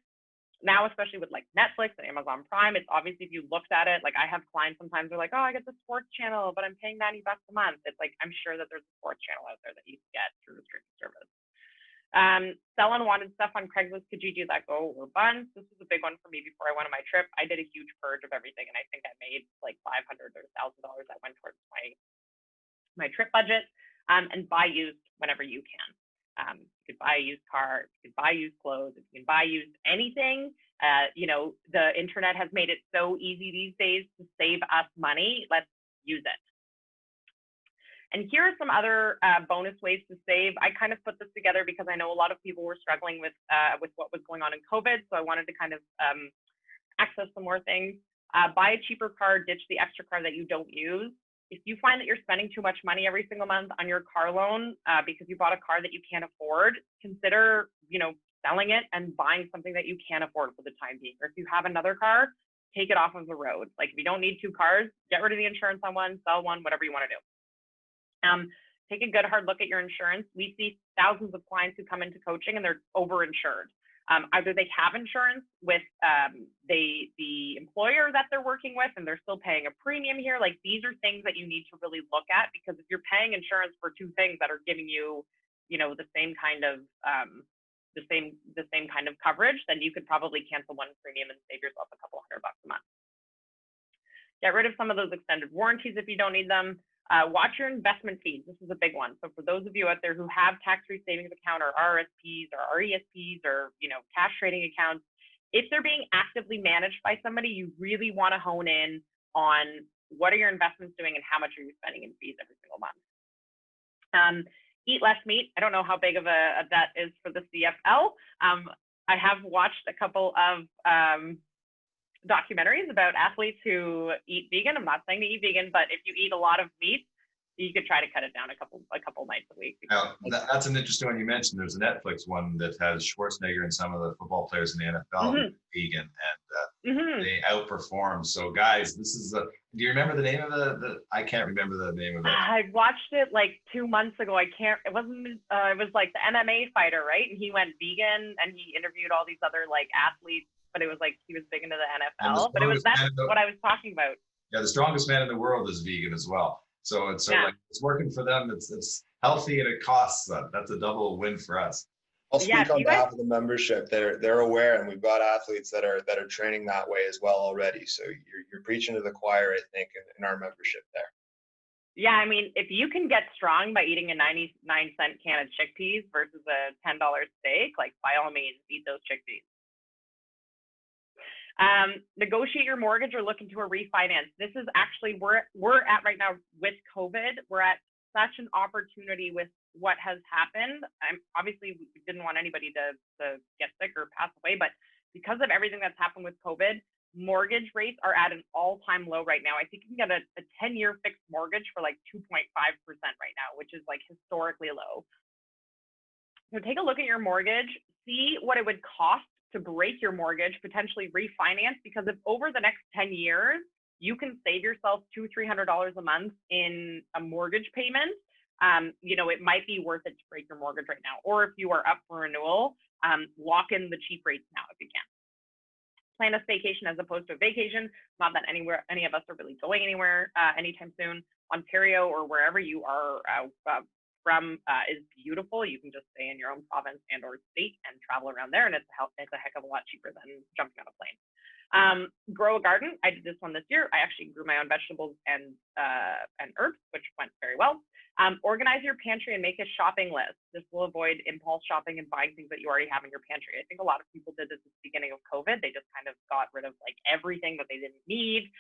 Now, especially with like Netflix and Amazon Prime, it's obviously, if you looked at it, like I have clients sometimes they're like, oh, I get the sports channel, but I'm paying $90 a month. It's like, I'm sure that there's a sports channel out there that you can get through the streaming service. Sell unwanted stuff on Craigslist. Could you do that? Go over buns. This was a big one for me before I went on my trip. I did a huge purge of everything, and I think I made like $500 or $1,000 that went towards my trip budget. And buy used whenever you can. You could buy a used car, you could buy used clothes, if you can buy used anything. You know, the internet has made it so easy these days to save us money. Let's use it. And here are some other bonus ways to save. I kind of put this together because I know a lot of people were struggling with what was going on in COVID. So I wanted to kind of access some more things. Buy a cheaper car, ditch the extra car that you don't use. If you find that you're spending too much money every single month on your car loan because you bought a car that you can't afford, consider, you know, selling it and buying something that you can afford for the time being. Or if you have another car, take it off of the road. Like if you don't need 2 cars, get rid of the insurance on one, sell one, whatever you want to do. Take a good hard look at your insurance. We see thousands of clients who come into coaching and they're overinsured. Either they have insurance with the employer that they're working with and they're still paying a premium here. Like these are things that you need to really look at, because if you're paying insurance for 2 things that are giving you, you know, the same kind of coverage, then you could probably cancel one premium and save yourself a couple $100 a month. Get rid of some of those extended warranties if you don't need them. Watch your investment fees. This is a big one. So for those of you out there who have tax-free savings account or RSPs or RESPs or, you know, cash trading accounts, if they're being actively managed by somebody, you really want to hone in on what are your investments doing and how much are you spending in fees every single month. Eat less meat. I don't know how big of a that is for the CFL. I have watched a couple of documentaries about athletes who eat vegan. I'm not saying to eat vegan, but if you eat a lot of meat, you could try to cut it down a couple nights a week. Now, that's an interesting one you mentioned. There's a Netflix one that has Schwarzenegger and some of the football players in the NFL vegan, and they outperform. So guys, this is do you remember the name of the I can't remember the name of it. I watched it like 2 months ago. It was like the MMA fighter, right? And he went vegan and he interviewed all these other like athletes, but it was like he was big into the NFL. But that's what I was talking about. Yeah, the strongest man in the world is vegan as well. So it's sort of like it's working for them. It's healthy and it costs them. That's a double win for us. I'll speak on behalf of the membership. They're aware, and we've got athletes that are training that way as well already. So you're preaching to the choir, I think, in our membership there. Yeah, I mean, if you can get strong by eating a 99-cent can of chickpeas versus a $10 steak, like by all means, eat those chickpeas. Negotiate your mortgage or look into a refinance. This is actually we're at right now with COVID. We're at such an opportunity with what has happened. Obviously we didn't want anybody to get sick or pass away, but because of everything that's happened with COVID, mortgage rates are at an all-time low right now. I think you can get a 10-year fixed mortgage for like 2.5% right now, which is like historically low. So take a look at your mortgage, see what it would cost to break your mortgage, potentially refinance, because if over the next 10 years, you can save yourself $200-300 a month in a mortgage payment, you know, it might be worth it to break your mortgage right now. Or if you are up for renewal, lock in the cheap rates now if you can. Plan a staycation as opposed to a vacation. Not that any of us are really going anywhere anytime soon. Ontario or wherever you are from is beautiful. You can just stay in your own province and or state and travel around there, and it's a heck of a lot cheaper than jumping on a plane. Grow a garden. I did this one this year. I actually grew my own vegetables and herbs, which went very well. Organize your pantry and make a shopping list. This will avoid impulse shopping and buying things that you already have in your pantry. I think a lot of people did this at the beginning of COVID. They just kind of got rid of like everything that they didn't need.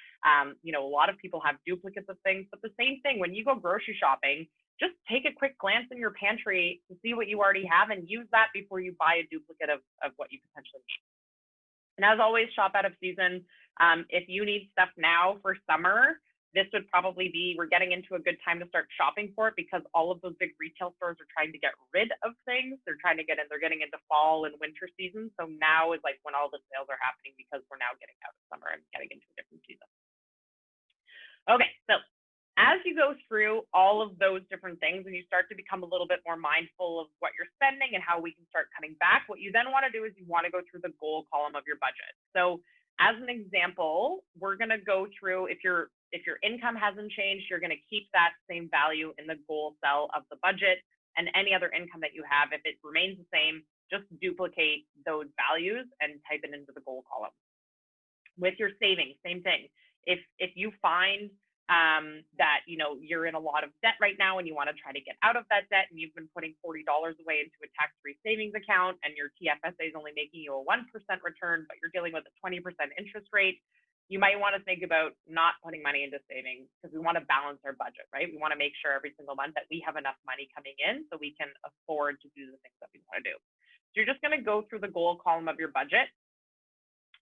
You know, a lot of people have duplicates of things, but the same thing when you go grocery shopping, just take a quick glance in your pantry to see what you already have and use that before you buy a duplicate of what you potentially need. And as always, shop out of season. If you need stuff now for summer, this would probably be, we're getting into a good time to start shopping for it, because all of those big retail stores are trying to get rid of things. They're getting into fall and winter season. So now is like when all the sales are happening, because we're now getting out of summer and getting into a different season. Okay, so as you go through all of those different things and you start to become a little bit more mindful of what you're spending and how we can start cutting back, what you then want to do is you want to go through the goal column of your budget. So as an example, we're going to go through, if your income hasn't changed, you're going to keep that same value in the goal cell of the budget. and any other income that you have. If it remains the same, just duplicate those values and type it into the goal column. With your savings, same thing. If you find that you're in a lot of debt right now and you want to try to get out of that debt, and you've been putting $40 away into a tax-free savings account, and your TFSA is only making you a 1% return, but you're dealing with a 20% interest rate, you might want to think about not putting money into savings, because we want to balance our budget, right? We want to make sure every single month that we have enough money coming in so we can afford to do the things that we want to do. So you're just going to go through the goal column of your budget,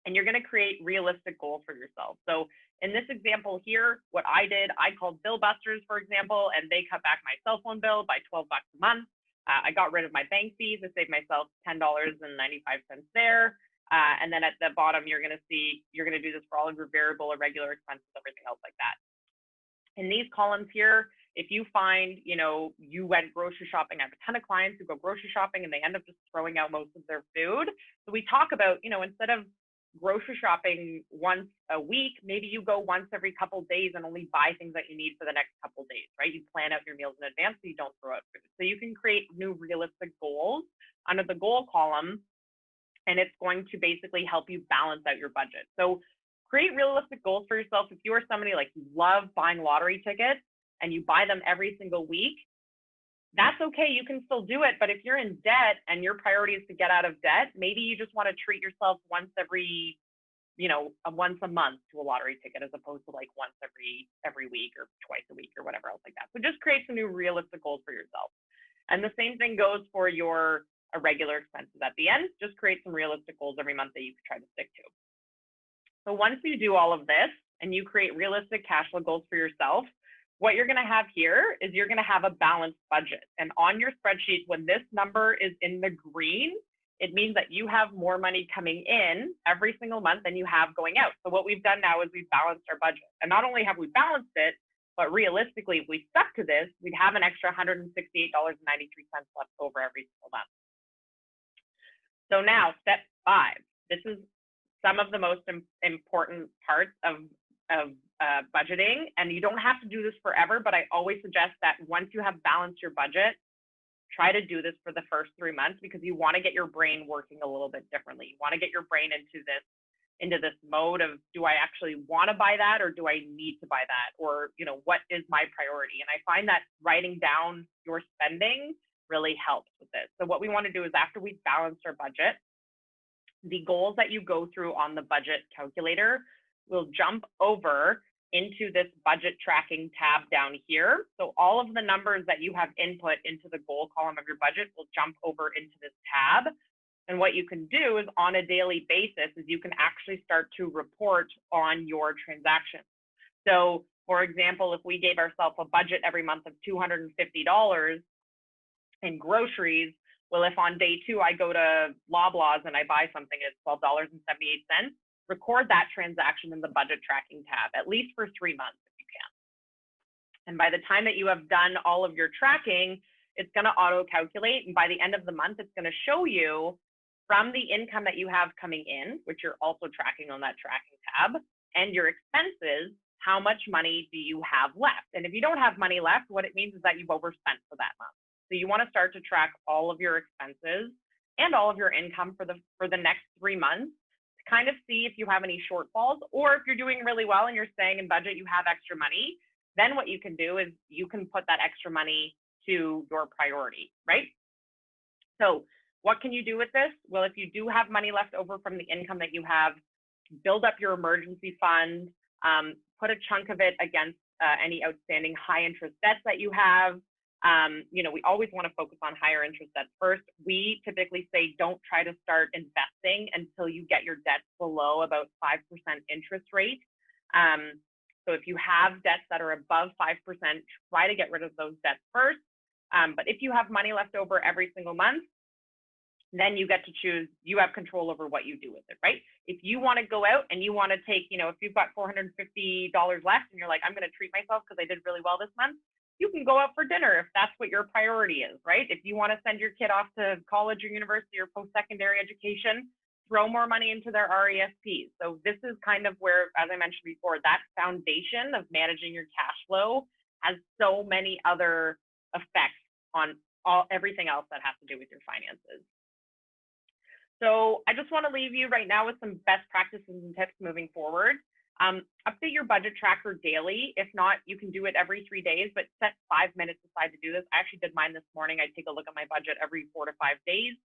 and you're going to create realistic goals for yourself. So in this example here, what I did, I called Bill Busters, for example, and they cut back my cell phone bill by $12 a month. I got rid of my bank fees. I saved myself $10.95 there. And then at the bottom, you're going to see, you're going to do this for all of your variable, irregular expenses, everything else like that. In these columns here, if you find, you went grocery shopping, I have a ton of clients who go grocery shopping and they end up just throwing out most of their food. So we talk about, instead of grocery shopping once a week, maybe you go once every couple days and only buy things that you need for the next couple days, right? You plan out your meals in advance so you don't throw out food. So you can create new realistic goals under the goal column, and it's going to basically help you balance out your budget. So create realistic goals for yourself. If you are somebody like you love buying lottery tickets and you buy them every single week, that's okay, you can still do it. But if you're in debt and your priority is to get out of debt, maybe you just want to treat yourself once every, once a month to a lottery ticket, as opposed to like once every week or twice a week or whatever else like that. So just create some new realistic goals for yourself. And the same thing goes for your irregular expenses at the end. Just create some realistic goals every month that you can try to stick to. So once you do all of this and you create realistic cash flow goals for yourself, what you're going to have here is you're going to have a balanced budget. And on your spreadsheet, when this number is in the green, it means that you have more money coming in every single month than you have going out. So what we've done now is we've balanced our budget. And not only have we balanced it, but realistically, if we stuck to this, we'd have an extra $168.93 left over every single month. So now, step 5. This is some of the most important parts of budgeting, and you don't have to do this forever, but I always suggest that once you have balanced your budget, try to do this for the first 3 months, because you want to get your brain working a little bit differently. You want to get your brain into this mode of, do I actually want to buy that, or do I need to buy that, or what is my priority? And I find that writing down your spending really helps with this. So what we want to do is, after we've balanced our budget, the goals that you go through on the budget calculator will jump over into this budget tracking tab down here. So all of the numbers that you have input into the goal column of your budget will jump over into this tab. And what you can do is, on a daily basis, is you can actually start to report on your transactions. So for example, if we gave ourselves a budget every month of $250 in groceries, well, if on day 2 I go to Loblaws and I buy something at $12.78, record that transaction in the budget tracking tab, at least for 3 months if you can. And by the time that you have done all of your tracking, it's going to auto calculate. And by the end of the month, it's going to show you, from the income that you have coming in, which you're also tracking on that tracking tab, and your expenses, how much money do you have left? And if you don't have money left, what it means is that you've overspent for that month. So you want to start to track all of your expenses and all of your income for the next 3 months, to kind of see if you have any shortfalls, or if you're doing really well and you're staying in budget, you have extra money. Then what you can do is you can put that extra money to your priority, right? So what can you do with this? Well, if you do have money left over from the income that you have, build up your emergency fund, put a chunk of it against any outstanding high interest debts that you have. We always want to focus on higher interest debts first. We typically say, don't try to start investing until you get your debts below about 5% interest rate. So if you have debts that are above 5%, try to get rid of those debts first. But if you have money left over every single month, then you get to choose, you have control over what you do with it, right? If you want to go out and you want to take, if you've got $450 left and you're like, I'm going to treat myself because I did really well this month, you can go out for dinner if that's what your priority is, right? If you want to send your kid off to college or university or post-secondary education, throw more money into their RESPs. So this is kind of where, as I mentioned before, that foundation of managing your cash flow has so many other effects on everything else that has to do with your finances. So I just want to leave you right now with some best practices and tips moving forward. Update your budget tracker daily. If not, you can do it every 3 days, but set 5 minutes aside to do this. I actually did mine this morning. I take a look at my budget every 4 to 5 days.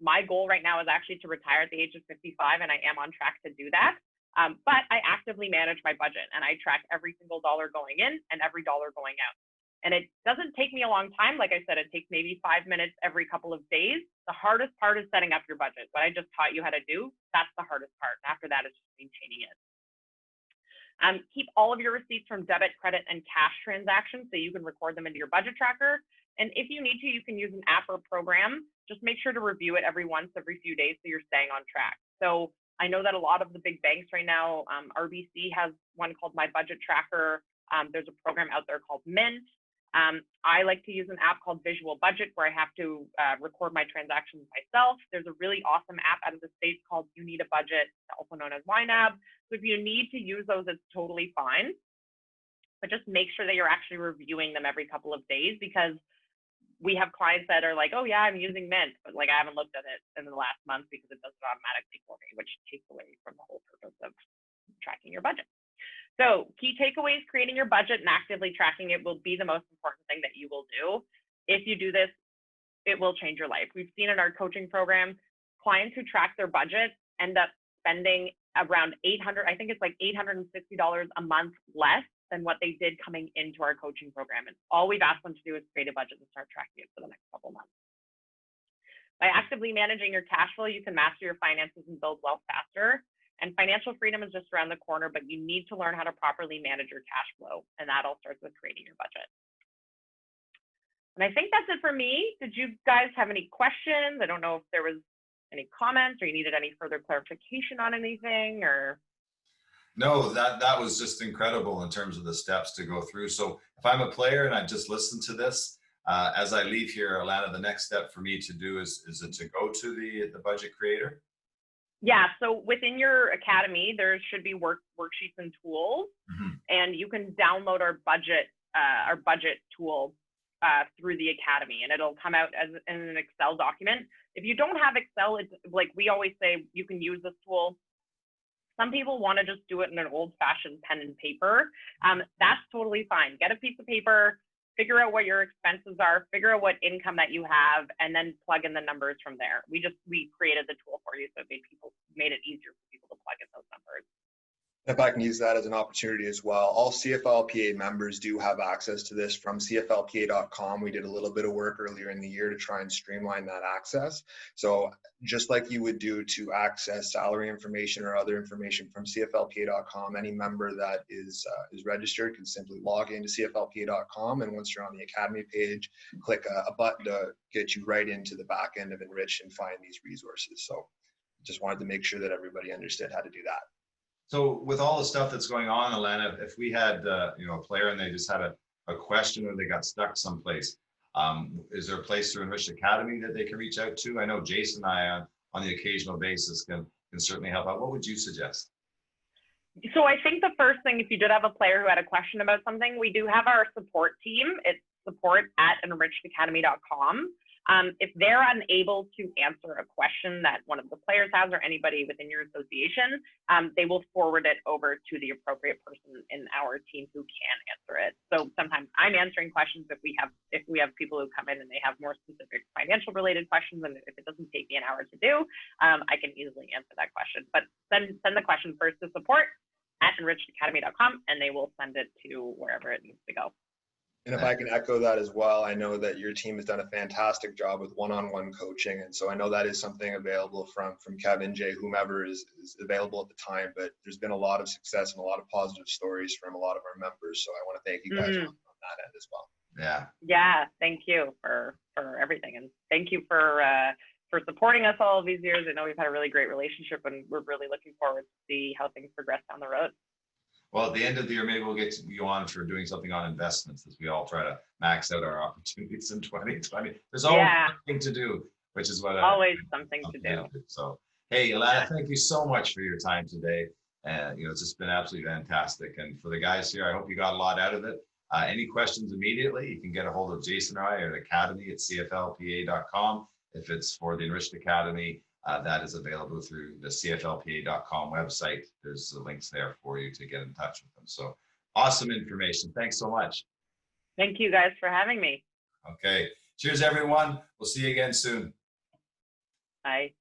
My goal right now is actually to retire at the age of 55, and I am on track to do that. But I actively manage my budget, and I track every single dollar going in and every dollar going out. And it doesn't take me a long time. Like I said, it takes maybe 5 minutes every couple of days. The hardest part is setting up your budget. What I just taught you how to do, that's the hardest part. After that, it's just maintaining it. Keep all of your receipts from debit, credit, and cash transactions so you can record them into your budget tracker. And if you need to, you can use an app or program. Just make sure to review it every few days so you're staying on track. So I know that a lot of the big banks right now, RBC has one called My Budget Tracker. There's a program out there called Mint. I like to use an app called Visual Budget where I have to record my transactions myself. There's a really awesome app out of the States called You Need a Budget, also known as YNAB. So if you need to use those, it's totally fine. But just make sure that you're actually reviewing them every couple of days, because we have clients that are like, oh yeah, I'm using Mint, but like I haven't looked at it in the last month because it does it automatically for me, which takes away from the whole purpose of tracking your budget. So key takeaways: creating your budget and actively tracking it will be the most important thing that you will do. If you do this, it will change your life. We've seen in our coaching program, clients who track their budget end up spending around I think it's like $860 a month less than what they did coming into our coaching program. And all we've asked them to do is create a budget and start tracking it for the next couple months. By actively managing your cash flow, you can master your finances and build wealth faster. And financial freedom is just around the corner, but you need to learn how to properly manage your cash flow. And that all starts with creating your budget. And I think that's it for me. Did you guys have any questions? I don't know if there was any comments or you needed any further clarification on anything, or. No, that was just incredible in terms of the steps to go through. So if I'm a player and I've just listened to this, as I leave here, Alana, the next step for me to do is it to go to the budget creator? Yeah, so within your academy, there should be worksheets and tools, and you can download our budget tool through the academy, and it'll come out as in an Excel document. If you don't have Excel, it's like we always say, you can use this tool. Some people want to just do it in an old-fashioned pen and paper. That's totally fine. Get a piece of paper, figure out what your expenses are, figure out what income that you have, and then plug in the numbers from there. We created the tool for you, so it made it easier for people to plug in those numbers. If I can use that as an opportunity as well, all CFLPA members do have access to this from CFLPA.com. We did a little bit of work earlier in the year to try and streamline that access. So just like you would do to access salary information or other information from CFLPA.com, any member that is registered can simply log into CFLPA.com, and once you're on the Academy page, click a button to get you right into the back end of Enriched and find these resources. So just wanted to make sure that everybody understood how to do that. So with all the stuff that's going on, Alana, if we had a player and they just had a question or they got stuck someplace, is there a place through Enriched Academy that they can reach out to? I know Jason and I on the occasional basis can certainly help out. What would you suggest? So I think the first thing, if you did have a player who had a question about something, we do have our support team. It's support@enrichedacademy.com. If they're unable to answer a question that one of the players has or anybody within your association, they will forward it over to the appropriate person in our team who can answer it. So sometimes I'm answering questions if we have people who come in and they have more specific financial related questions, and if it doesn't take me an hour to do, I can easily answer that question. But send the question first to support@enrichedacademy.com, and they will send it to wherever it needs to go. And if I can echo that as well, I know that your team has done a fantastic job with one-on-one coaching. And so I know that is something available from Kevin, Jay, whomever is available at the time. But there's been a lot of success and a lot of positive stories from a lot of our members. So I want to thank you guys on that end as well. Yeah, thank you for everything. And thank you for supporting us all of these years. I know we've had a really great relationship, and we're really looking forward to see how things progress down the road. Well, at the end of the year, maybe we'll get to you on for doing something on investments as we all try to max out our opportunities in 2020. There's always something to do, which is what something to do. So, hey, Alana, thank you so much for your time today. And it's just been absolutely fantastic. And for the guys here, I hope you got a lot out of it. Any questions immediately, you can get a hold of Jason or I at academy@cflpa.com. If it's for the Enriched Academy, that is available through the CFLPA.com website. There's the links there for you to get in touch with them. So awesome information. Thanks so much. Thank you guys for having me. Okay. Cheers, everyone. We'll see you again soon. Bye.